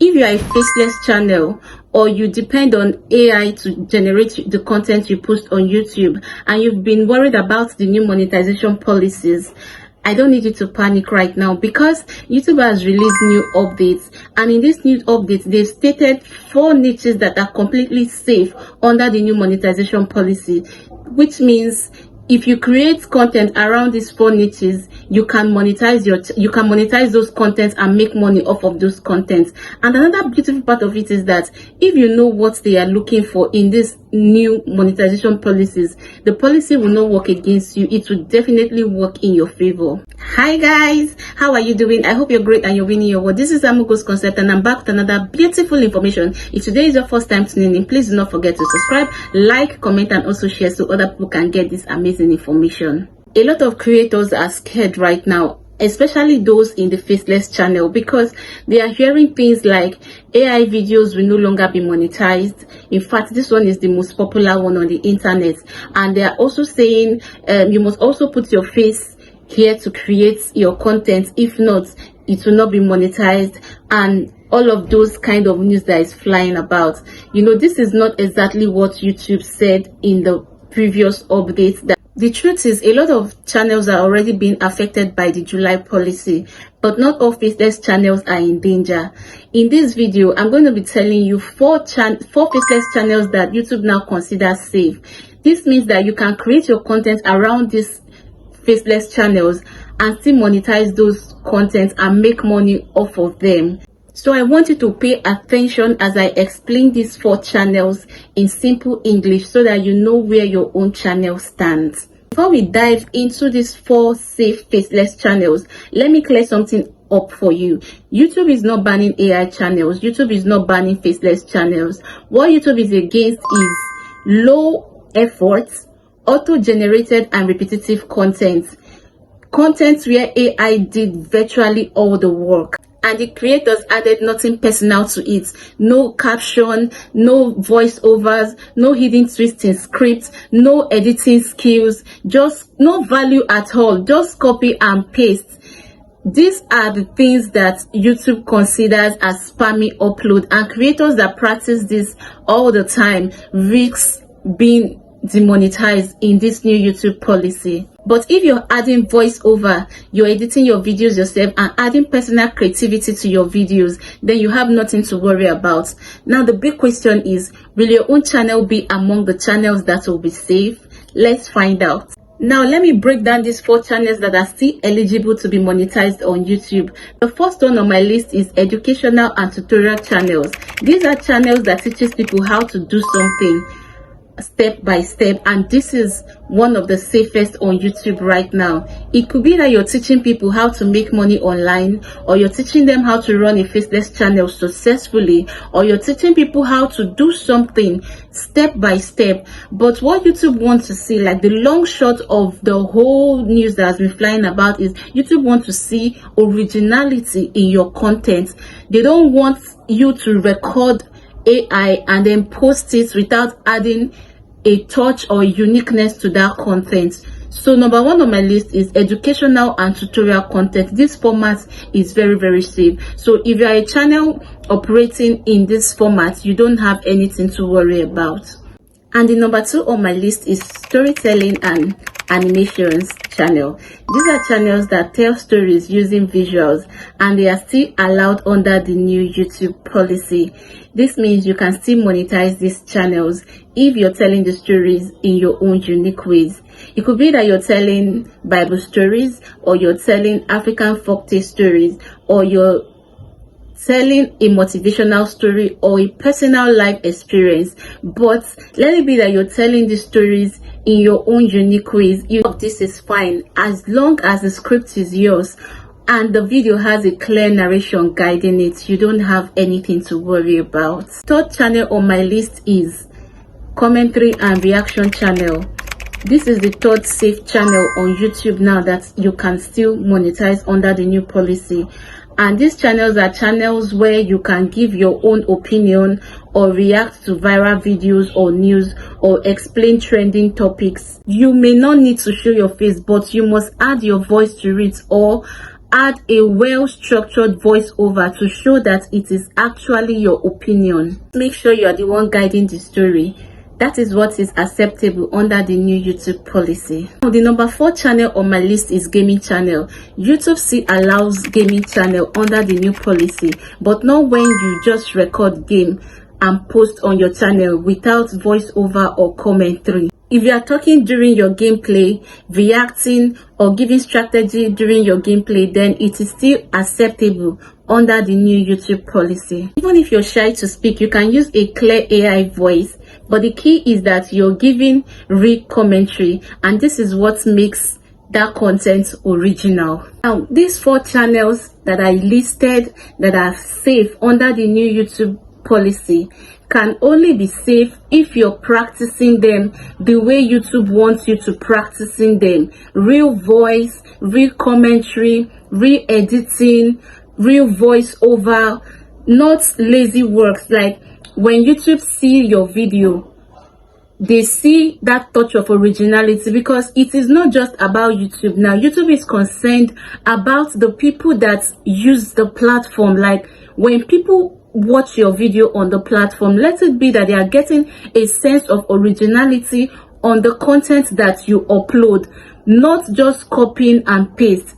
If you are a faceless channel or you depend on AI to generate the content you post on YouTube and you've been worried about the new monetization policies, I don't need you to panic right now, because YouTube has released new updates, and in these new updates they've stated 4 niches that are completely safe under the new monetization policy, which means if you create content around these 4 niches, you can monetize those contents and make money off of those contents. And another beautiful part of it is that if you know what they are looking for in this new monetization policies, the policy will not work against you. It will definitely work in your favor. Hi guys, how are you doing? I hope you're great and you're winning your world. This is Amugo's Concept, and I'm back with another beautiful information. If today is your first time tuning in, please do not forget to subscribe, like, comment, and also share so other people can get this amazing information. A lot of creators are scared right now, especially those in the faceless channel, because they are hearing things like AI videos will no longer be monetized. In fact, this one is the most popular one on the internet, and they are also saying you must also put your face here to create your content. If not, it will not be monetized, and all of those kind of news that is flying about. You know, this is not exactly what YouTube said in the previous updates. That the truth is, a lot of channels are already being affected by the July policy, but not all faceless channels are in danger. In this video, I'm going to be telling you 4 faceless channels that YouTube now considers safe. This means that you can create your content around these faceless channels and still monetize those contents and make money off of them. So I want you to pay attention as I explain these 4 channels in simple English so that you know where your own channel stands. Before we dive into these 4 safe faceless channels, let me clear something up for you. YouTube is not banning AI channels. YouTube is not banning faceless channels. What YouTube is against is low effort, auto-generated and repetitive content where AI did virtually all the work and the creators added nothing personal to it. No caption, no voiceovers, no hidden twists in scripts, no editing skills, just no value at all, just copy and paste. These are the things that YouTube considers as spammy upload, and creators that practice this all the time risk being demonetized in this new YouTube policy. But if you're adding voiceover, you're editing your videos yourself and adding personal creativity to your videos, then you have nothing to worry about. Now the big question is, will your own channel be among the channels that will be safe? Let's find out. Now let me break down these 4 channels that are still eligible to be monetized on YouTube. The first one on my list is educational and tutorial channels. These are channels that teaches people how to do something step by step, and this is one of the safest on YouTube right now. It could be that you're teaching people how to make money online, or you're teaching them how to run a faceless channel successfully, or you're teaching people how to do something step by step. But what YouTube wants to see, like the long shot of the whole news that has been flying about, is YouTube wants to see originality in your content. They don't want you to record AI and then post it without adding a touch or uniqueness to that content. So number 1 on my list is educational and tutorial content. This format is very safe. So if you are a channel operating in this format, you don't have anything to worry about. And the number 2 on my list is storytelling and animations channel. These are channels that tell stories using visuals, and they are still allowed under the new YouTube policy. This means you can still monetize these channels if you're telling the stories in your own unique ways. It could be that you're telling Bible stories, or you're telling African folktale stories, or you're telling a motivational story or a personal life experience. But let it be that you're telling these stories in your own unique ways. This is fine as long as the script is yours and the video has a clear narration guiding it. You don't have anything to worry about. Third channel on my list is commentary and reaction channel. This is the third safe channel on YouTube now that you can still monetize under the new policy. And these channels are channels where you can give your own opinion or react to viral videos or news or explain trending topics. You may not need to show your face, but you must add your voice to it or add a well-structured voiceover to show that it is actually your opinion. Make sure you are the one guiding the story. That is what is acceptable under the new YouTube policy. Now, the number 4 channel on my list is gaming channel. YouTube still allows gaming channel under the new policy, but not when you just record game and post on your channel without voiceover or commentary. If you are talking during your gameplay, reacting or giving strategy during your gameplay, then it is still acceptable under the new YouTube policy. Even if you're shy to speak, you can use a clear AI voice, but the key is that you're giving real commentary, and this is what makes that content original. Now, these 4 channels that I listed that are safe under the new YouTube policy can only be safe if you're practicing them the way YouTube wants you to practicing them. Real voice, real commentary, real editing, real voiceover, not lazy works. Like when YouTube see your video, they see that touch of originality, because it is not just about YouTube now. YouTube is concerned about the people that use the platform. Like when people watch your video on the platform, let it be that they are getting a sense of originality on the content that you upload, not just copying and paste.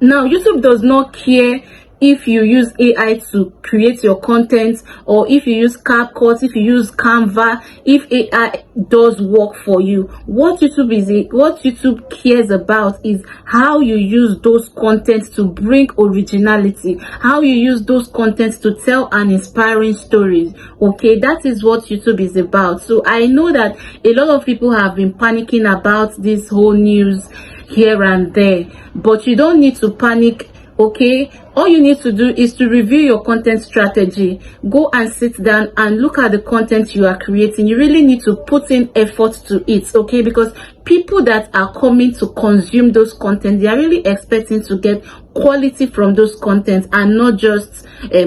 Now, YouTube does not care if you use AI to create your content, or if you use CapCut, if you use Canva, if AI does work for you. What YouTube cares about is how you use those contents to bring originality, how you use those contents to tell an inspiring story. Okay, that is what YouTube is about. So I know that a lot of people have been panicking about this whole news here and there, but you don't need to panic. Okay, all you need to do is to review your content strategy. Go and sit down and look at the content you are creating. You really need to put in effort to it, okay? Because people that are coming to consume those content, they are really expecting to get quality from those contents and not just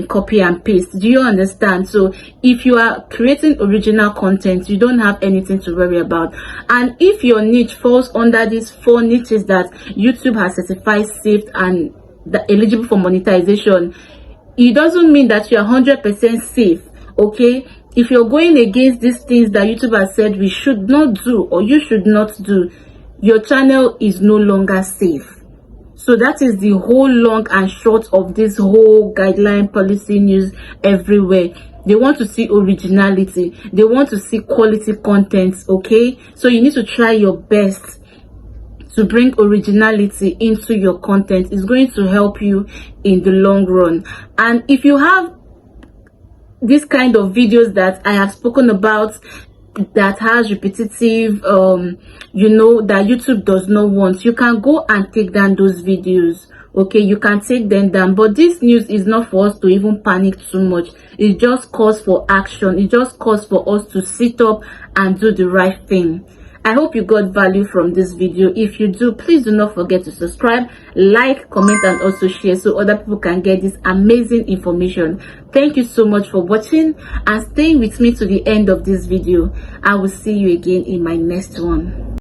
copy and paste. Do you understand? So if you are creating original content, you don't have anything to worry about. And if your niche falls under these 4 niches that YouTube has certified safe and eligible for monetization, it doesn't mean that you're 100% safe. Okay, if you're going against these things that YouTube has said we should not do or you should not do, your channel is no longer safe. So that is the whole long and short of this whole guideline policy news everywhere. They want to see originality, they want to see quality content. Okay, so you need to try your best to bring originality into your content. Is going to help you in the long run. And if you have this kind of videos that I have spoken about that has repetitive that YouTube does not want, you can go and take down those videos. Okay, you can take them down. But this news is not for us to even panic too much. It just calls for action. It just calls for us to sit up and do the right thing. I hope you got value from this video. If you do, please do not forget to subscribe, like, comment, and also share so other people can get this amazing information. Thank you so much for watching and staying with me to the end of this video. I will see you again in my next one.